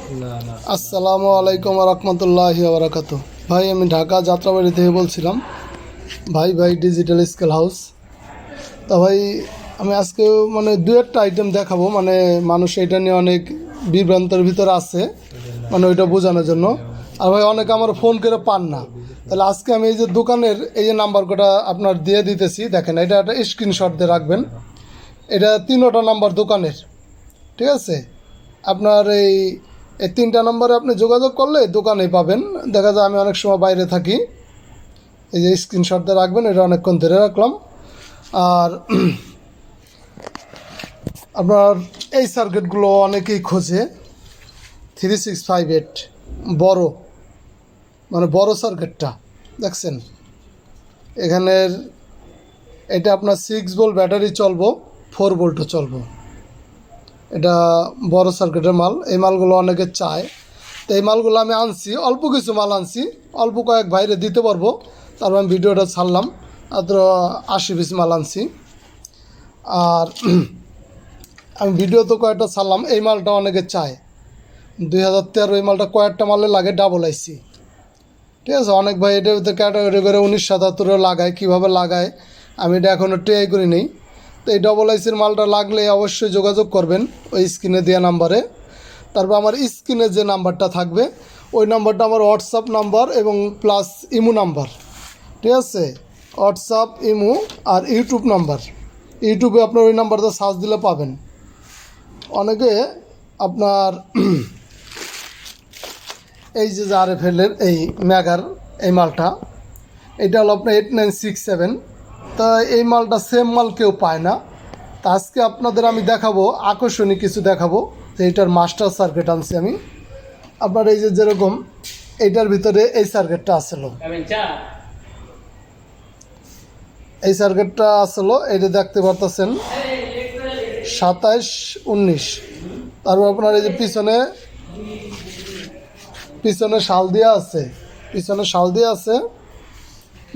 আসসালামু আলাইকুম রহমতুল্লাহি ওয়া বারাকাতুহু। ভাই আমি ঢাকা যাত্রাবাড়ি থেকে বলছিলাম। ভাই ডিজিটাল স্কেল হাউস। তা ভাই আমি আজকে মানে দু একটা আইটেম দেখাবো, মানে মানুষ এটা নিয়ে অনেক বিভ্রান্তের ভিতরে আছে, মানে ওইটা বোঝানোর জন্য। আর ভাই অনেকে আমার ফোন করে পান না, তাহলে আজকে আমি এই যে দোকানের এই যে নাম্বার কোটা আপনার দিয়ে দিতেছি, দেখেন এটা একটা স্ক্রিনশট দিয়ে রাখবেন। এটা 3টা নাম্বার দোকানের, ঠিক আছে? আপনার এই এই 3টা নম্বরে আপনি যোগাযোগ করলে দোকানে পাবেন। দেখা যায় আমি অনেক সময় বাইরে থাকি, এই যে স্ক্রিনশটটা রাখবেন, এটা অনেকক্ষণ ধরে রাখলাম। আর আপনার এই সার্কিটগুলো অনেকেই খোঁজে, 3658 বড়, মানে বড় সার্কিটটা দেখছেন এখানের। এটা আপনার 6 ভোল্ট ব্যাটারি চলবো, 4 ভোল্টও চলবো। এটা বড় সার্কিটের মাল, এই মালগুলো অনেকে চায়। তো এই মালগুলো আমি আনছি, অল্প কিছু মাল আনছি, অল্প কয়েক বাইরে দিতে পারবো। তারপর আমি ভিডিওটা ছাড়লাম, মাত্র 80 পিস মাল আনছি। আর আমি ভিডিও তো কয়েকটা ছাড়লাম, এই মালটা অনেকে চায়। 2013 এই মালটা কয়েকটা মালে লাগে ডাবল আইসি, ঠিক আছে? অনেক ভাই এটার ভিতরে ক্যাটাগরি করে 1977 লাগায়, কীভাবে লাগায় আমি এটা এখনও ট্রাই করি নেই। তো এই ডবল আইসির মালটা লাগলে অবশ্যই যোগাযোগ করবেন ওই স্ক্রিনে দেওয়া নাম্বারে। তারপর আমার স্ক্রিনে যে নাম্বারটা থাকবে ওই নাম্বারটা আমার হোয়াটসঅ্যাপ নাম্বার এবং প্লাস ইমো নাম্বার, ঠিক আছে? হোয়াটসঅ্যাপ, ইমো আর ইউটিউব নাম্বার। ইউটিউবে আপনার ওই নাম্বারটা সার্চ দিলে পাবেন। অনেকে আপনার এই যে RFL-এর এই ম্যাগার এই মালটা, এটা হলো আপনার 8967। তা এই মালটা সেম মাল কেউ পায় না। তা আজকে আপনাদের আমি দেখাবো, আকর্ষণীয় কিছু দেখাবো। যে এটার মাস্টার সার্কিট আনছি আমি আপনার। এই যে যেরকম এইটার ভিতরে এই সার্কিটটা আসলো, এই সার্কিটটা আসলো, এটা দেখতে পারতেছেন 27 19। তারপর আপনার এই যে পিছনে শাল দেওয়া আছে, পিছনে শাল দেওয়া আছে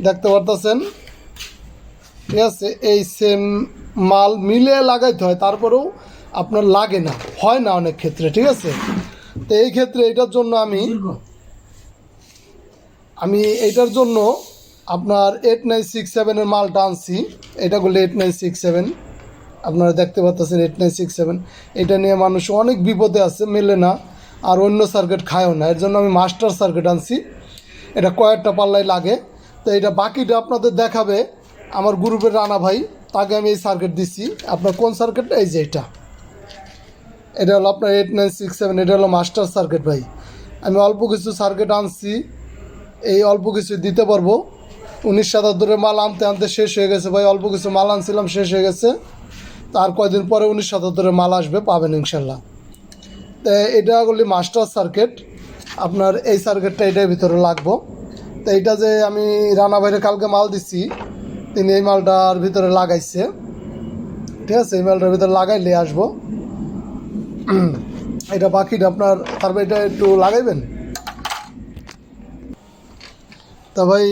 দেখতে পারতেছেন, ঠিক আছে? এই সেম মাল মিলে লাগাইতে হয়, তারপরেও আপনার লাগে না, হয় না অনেক ক্ষেত্রে, ঠিক আছে? তো এই ক্ষেত্রে এটার জন্য আমি এইটার জন্য আপনার 8967-এর মালটা আনছি। এটা করলে 8967 আপনারা দেখতে পাচ্ছেন, 8967। এটা নিয়ে মানুষ অনেক বিপদে আছে, মেলে না, আর অন্য সার্কিট খায়ও না। এর জন্য আমি মাস্টার সার্কিট আনছি। এটা কয়েকটা পাল্লাই লাগে। তো এটা বাকিটা আপনাদের দেখাবে আমার গ্রুপের রানা ভাই, তাকে আমি এই সার্কিট দিচ্ছি। আপনার কোন সার্কিটটা? এই যে এটা হলো আপনার 8967, এটা হলো মাস্টার সার্কিট ভাই। আমি অল্প কিছু সার্কিট আনছি, এই অল্প কিছু দিতে পারবো। 1977-এর মাল আনতে আনতে শেষ হয়ে গেছে ভাই, অল্প কিছু মাল আনছিলাম, শেষ হয়ে গেছে। তার কয়দিন পরে 1977-এর মাল আসবে, পাবেন ইনশাল্লাহ। তো এটা হলো মাস্টার সার্কিট। আপনার এই সার্কিটটা এটার ভিতরে লাগবো। তো এইটা যে আমি রানা ভাইয়ের কালকে মাল দিচ্ছি, তিনি এই মালটার ভিতরে লাগাইছে, ঠিক আছে? এই মালটার ভিতরে লাগাইলে আসবো। এটা বাকিটা আপনার, তারপর এটা একটু লাগাইবেন। তা ভাই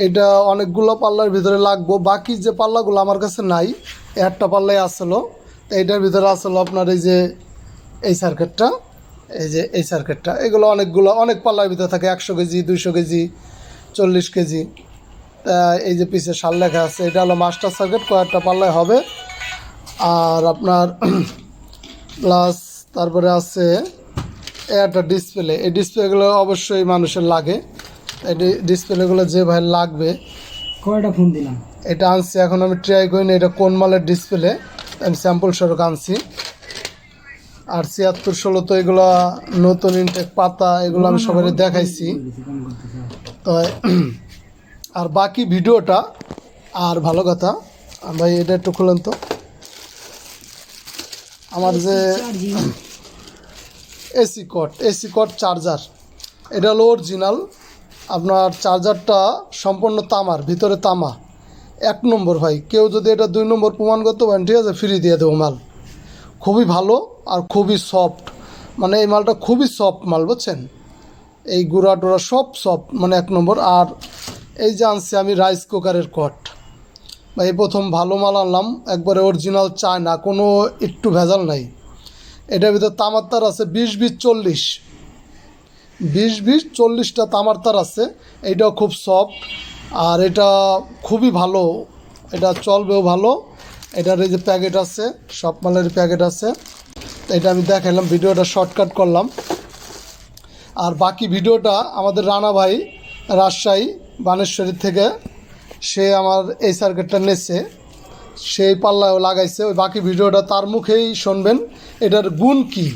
এটা অনেকগুলো পাল্লার ভিতরে লাগবো, বাকি যে পাল্লাগুলো আমার কাছে নাই, একটা পাল্লাই আসলো। তো এইটার ভিতরে আসলো আপনার এই যে এই সার্কিটটা, এই যে এই সার্কিটটা, এগুলো অনেক পাল্লার ভিতরে থাকে, 100 কেজি, 200 কেজি, 40 কেজি। তা এই যে পিছে সাল লেখা আছে, এটা হলো মাস্টার সার্কিট, কয়েকটা পাল্লায় হবে। আর আপনার প্লাস তারপরে আছে একটা ডিসপ্লে। এই ডিসপ্লেগুলো অবশ্যই মানুষের লাগে। এই ডিসপ্লেগুলো যে ভাই লাগবে, কয়টা ফোন দিলাম, এটা আনছি, এখন আমি ট্রাই করিনি এটা কোন মালের ডিসপ্লে, আমি স্যাম্পল স্বরূপ আনছি। আর 7616 তো এগুলো নতুন ইনটেক পাতা, এগুলো আমি সবাই দেখাইছি। তো আর বাকি ভিডিওটা, আর ভালো কথা ভাই এটা একটু খুলেন তো, আমার যে এসি কট চার্জার, এটা হলো অরিজিনাল। আপনার চার্জারটা সম্পূর্ণ তামার, ভিতরে তামা, 1 নম্বর ভাই। কেউ যদি এটা 2 নম্বর প্রমাণ করতে পারেন, ঠিক আছে, ফ্রি দিয়ে দেবো মাল। খুবই ভালো আর খুবই সফট, মানে এই মালটা খুবই সফট মাল, বুঝছেন? এই গুঁড়া টুড়া সব সফট, মানে 1 নম্বর। আর এই যে আনছি আমি রাইস কুকারের কট, এই প্রথম ভালো মাল আনলাম, একবারে অরিজিনাল, চায় না কোনো একটু ভেজাল নাই। এটার ভিতরে তামার তার আছে 20 20 40, 20-40টা তামার তার আছে। এইটাও খুব সফট আর এটা খুবই ভালো, এটা চলবেও ভালো। এটার এই যে প্যাকেট আছে, সব মালের প্যাকেট আছে। এটা আমি দেখালাম, ভিডিওটা শর্টকাট করলাম। আর বাকি ভিডিওটা আমাদের রানা ভাই রাজশাহী বানেশ্বরী থেকে, সে আমার এই সার্কিটটা নিচ্ছে, সেই পাল্লায়ও লাগাইছে। ওই বাকি ভিডিওটা তার মুখেই শুনবেন। এটার গুণ কি,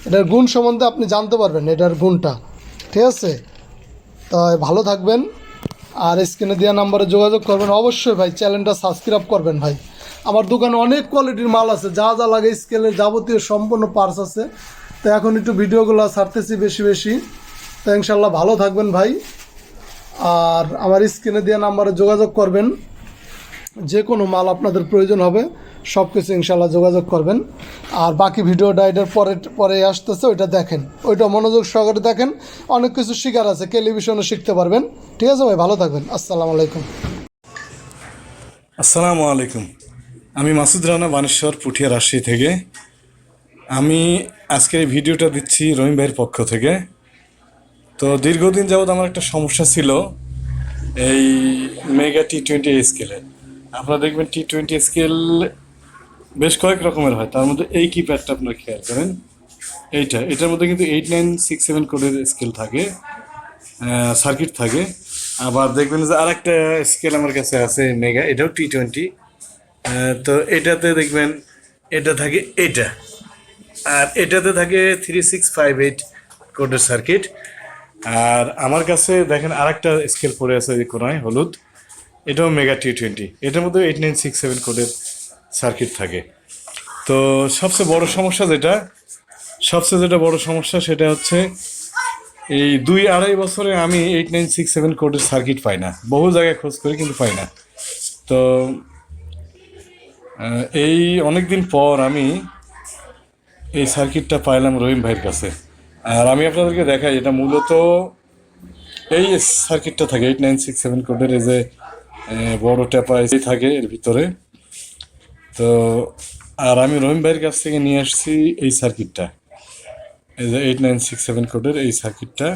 এটার গুণ সম্বন্ধে আপনি জানতে পারবেন, এটার গুণটা। ঠিক আছে, তাই ভালো থাকবেন। আর স্ক্রিনে দেওয়া নাম্বারে যোগাযোগ করবেন। অবশ্যই ভাই চ্যানেলটা সাবস্ক্রাইব করবেন ভাই। আমার দোকানে অনেক কোয়ালিটির মাল আছে, যা যা লাগে স্কেলের যাবতীয় সম্পূর্ণ পার্টস আছে। তো এখন একটু ভিডিওগুলো ছাড়তেছি বেশি বেশি। তো ইনশাল্লাহ ভালো থাকবেন ভাই। আর আমার স্ক্রিনে দেওয়া নাম্বারে যোগাযোগ করবেন, যে কোনো মাল আপনাদের প্রয়োজন হবে সব কিছু ইনশাল্লাহ যোগাযোগ করবেন। আর বাকি ভিডিওটা এটার পরে পরে আসতেছে, ওইটা দেখেন, ওইটা মনোযোগ সহকারে দেখেন। অনেক কিছু শেখার আছে, টেলিভিশনে শিখতে পারবেন। ঠিক আছে ভাই, ভালো থাকবেন। আসসালামু আলাইকুম। আসসালামু আলাইকুম। আমি মাসুদ রানা, বানেশ্বর, পুঠিয়া, রাজশাহী থেকে। আমি আজকের এই ভিডিওটা দিচ্ছি রহিম ভাইয়ের পক্ষ থেকে। তো দীর্ঘদিন যাবৎ আমার একটা সমস্যা ছিল এই মেগা T20 স্কেলে। আপনারা দেখবেন T20 স্কেল বেশ কয়েক রকমের হয়, তার মধ্যে এই কিপ্যাডটা আপনারা খেয়াল করেন, এটার মধ্যে কিন্তু 8967 কোডের স্কেল থাকে, সার্কিট থাকে। আবার দেখবেন যে আরেকটা স্কেল আমার কাছে আছে মেগা, এটাও T20। তো এটাতে দেখবেন এটা থাকে এটা, আর এটাতে থাকে 3658 কোডের সার্কিট। আর আমার কাছে দেখেন আরেকটা স্কেল পড়ে আছে ওই কোনায় হলুদ, এটাও মেগা T20, এটার মধ্যে 8967 কোডের সার্কিট থাকে। তো সবচেয়ে বড় সমস্যা সেটা হচ্ছে এই 2-2.5 বছরে আমি 8967 কোডের সার্কিট পাই না। বহু জায়গায় খোঁজ করি কিন্তু পাই না। তো এই অনেক দিন পর আমি এই সার্কিটটা পাইলাম রহিম ভাইয়ের কাছে। আর আমি আপনাদেরকে দেখাই, এটা মূলত এই সার্কিটটা থাকে 8967 কোডের, এই যে বড় ট্যাপা এসে থাকে এর ভিতরে। তো আর আমি রহিম ভাইয়ের কাছ থেকে নিয়ে আসছি এই সার্কিটটা, এই যে 8967 কোডের এই সার্কিটটা।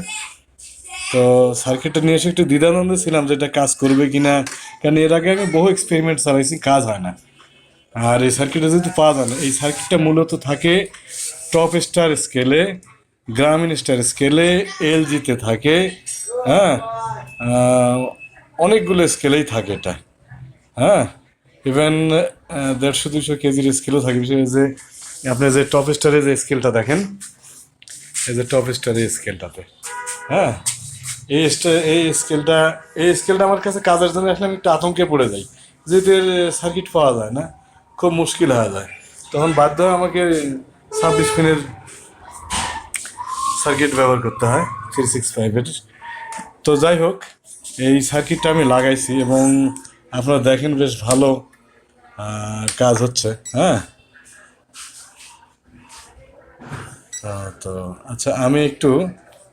তো সার্কিটটা নিয়ে এসে একটু দ্বিধাদ্বন্দ্বে ছিলাম যে এটা কাজ করবে কিনা, কারণ এর আগে আমি বহু এক্সপেরিমেন্ট চালাইছি, কাজ হয় না। আর এই সার্কিটটা যেহেতু পাওয়া যায় না, এই সার্কিটটা মূলত থাকে টপ স্টার স্কেলে, গ্রামীণ স্টার স্কেলে, এলজিতে থাকে, হ্যাঁ, অনেকগুলো স্কেলেই থাকে এটা, হ্যাঁ, ইভেন 150-200 কেজির স্কেলও থাকে। বিশেষ যে আপনি যে টপ স্টারের যে স্কেলটা দেখেন, এই যে টপ স্টারের স্কেলটাতে, হ্যাঁ, এই স্কেলটা আমার কাছে কাজের জন্য আসলে আমি একটু আতঙ্কে পড়ে যাই, যেহেতু এর সার্কিট পাওয়া যায় না, খুব মুশকিল হয়ে যায়। তখন বাধ্য হয়ে আমাকে 26 পিনের সার্কিট ব্যবহার করতে হয় 365-এর। তো যাই হোক, এই সার্কিটটা আমি লাগাইছি এবং আপনারা দেখেন বেশ ভালো কাজ হচ্ছে, হ্যাঁ। তো আচ্ছা, আমি একটু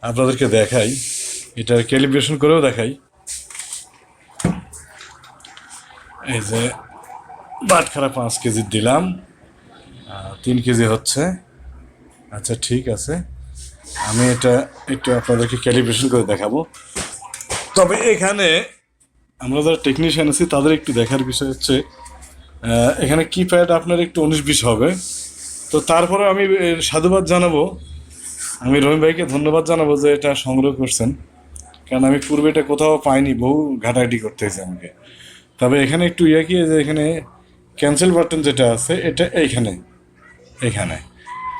আপনাদেরকে দেখাই, এটার ক্যালিব্রেশন করেও দেখাই। এই যে বাটখারা 5 কেজি দিলাম, 3 কেজি হচ্ছে। আচ্ছা ঠিক আছে, আমি এটা একটু আপনাদেরকে ক্যালিব্রেশন করে দেখাবো। তবে এখানে আমরা যারা টেকনিশিয়ান আছি তাদের একটু দেখার বিষয় হচ্ছে, এখানে কিপ্যাড আপনার একটু 19-20 হবে। তো তারপরে আমি সাধুবাদ জানাবো, আমি রহিম ভাইকে ধন্যবাদ জানাবো যে এটা সংগ্রহ করছেন, কারণ আমি পূর্বে এটা কোথাও পাইনি, বহু ঘাটাঘাটি করতে হয়েছে আমাকে। তবে এখানে একটু কি যে এখানে ক্যান্সেল বাটন যেটা আছে এটা এখানে,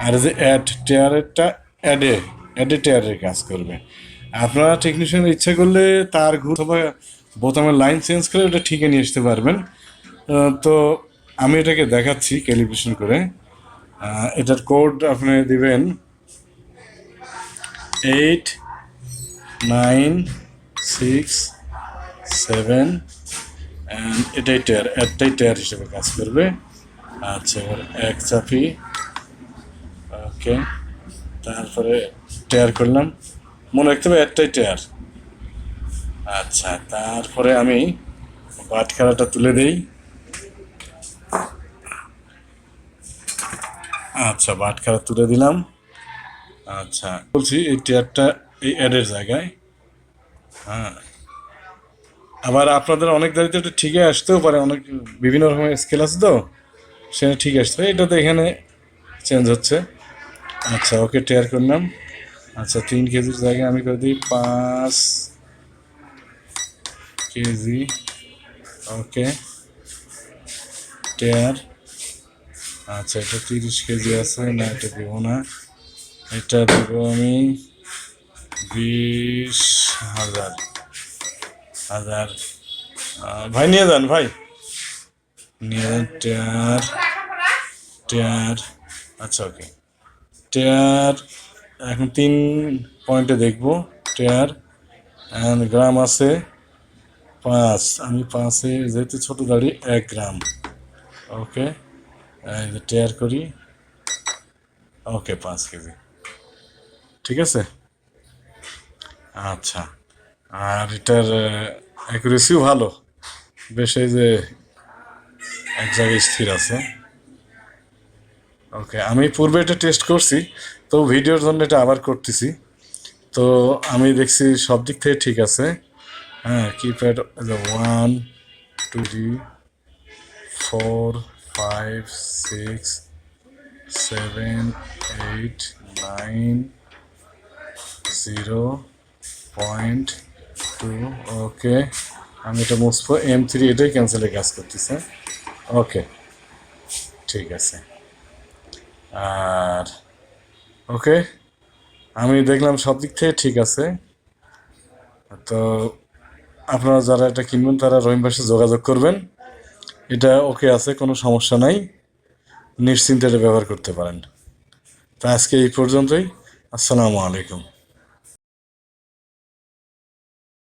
আর যে অ্যাড টেয়ারেরটা অ্যাডে টেয়ারের কাজ করবে। আপনারা টেকনিশিয়ানের ইচ্ছা করলে তার অথবা বোতামের লাইন চেঞ্জ করে ওটা ঠিকে নিয়ে আসতে পারবেন। তো আমি এটাকে দেখাচ্ছি ক্যালিব্রেশন করে। এটার কোড আপনি দিবেন 8967, অ্যান্ড এটাই টেয়ার হিসেবে কাজ করবে। আচ্ছা, এবার এক চাপি, ওকে, তারপরে টেয়ার করলাম, মনে রাখতে হবে একটাই টেয়ার। আচ্ছা, তারপরে আমি বাটখারাটা তুলে দেই। আচ্ছা, বাটখারা তুলে দিলাম। আচ্ছা বলছি, এই টেয়ারটা এই অ্যাডের জায়গায়। হ্যাঁ, আবার আপনাদের অনেক দাঁড়িয়ে একটু ঠিকই আসতেও পারে, অনেক বিভিন্ন রকমের স্কেল আছে তো, সেটা ঠিক আসছে, এটা তো এখানে চেঞ্জ হচ্ছে। আচ্ছা ওকে, টেয়ার করলাম। আচ্ছা 3 কেজির জায়গায় আমি করে দিই 5 কেজি। ওকে, টেয়ার। আচ্ছা এটা 30 কেজি আছে, না এটা দেবো না, এটা দেবো আমি 20,000। ভাই নিয়ে যান, ভাই নিয়ে যান। টেয়ার টেয়ার। আচ্ছা ওকে, টেয়ার এখন 3 পয়েন্টে দেখবো। টেয়ার অ্যান্ড গ্রাম আছে 5, আমি 5-এ যেহেতু ছোটো গাড়ি 1 গ্রাম। ওকে, এই যে টেয়ার করি। ওকে 5 কেজি, ঠিক আছে। আচ্ছা, আর এটার অ্যাকুরেসিও ভালো, বেশ এই যে এক জায়গায় স্থির আছে। ওকে, আমি পূর্বে এটা টেস্ট করছি, তো ভিডিওর জন্য এটা আবার করতেছি। তো আমি দেখছি সব দিক থেকে ঠিক আছে। হ্যাঁ, কিপ্যাড 1 2 4 5 6 7 8 9 0.2। ওকে, আমি এটা মুছবো। M3 এটাই ক্যান্সেলে কাজ করতেছে। ওকে, ঠিক আছে। আর ওকে, আমি দেখলাম সব দিক থেকে ঠিক আছে। তো আপনারা যারা এটা কিনবেন তারা রহিম ভাইয়ের সাথে যোগাযোগ করবেন। এটা ওকে আছে, কোনো সমস্যা নাই, নিশ্চিন্তে এটা ব্যবহার করতে পারেন। তো আজকে এই পর্যন্তই। আসসালামু আলাইকুম।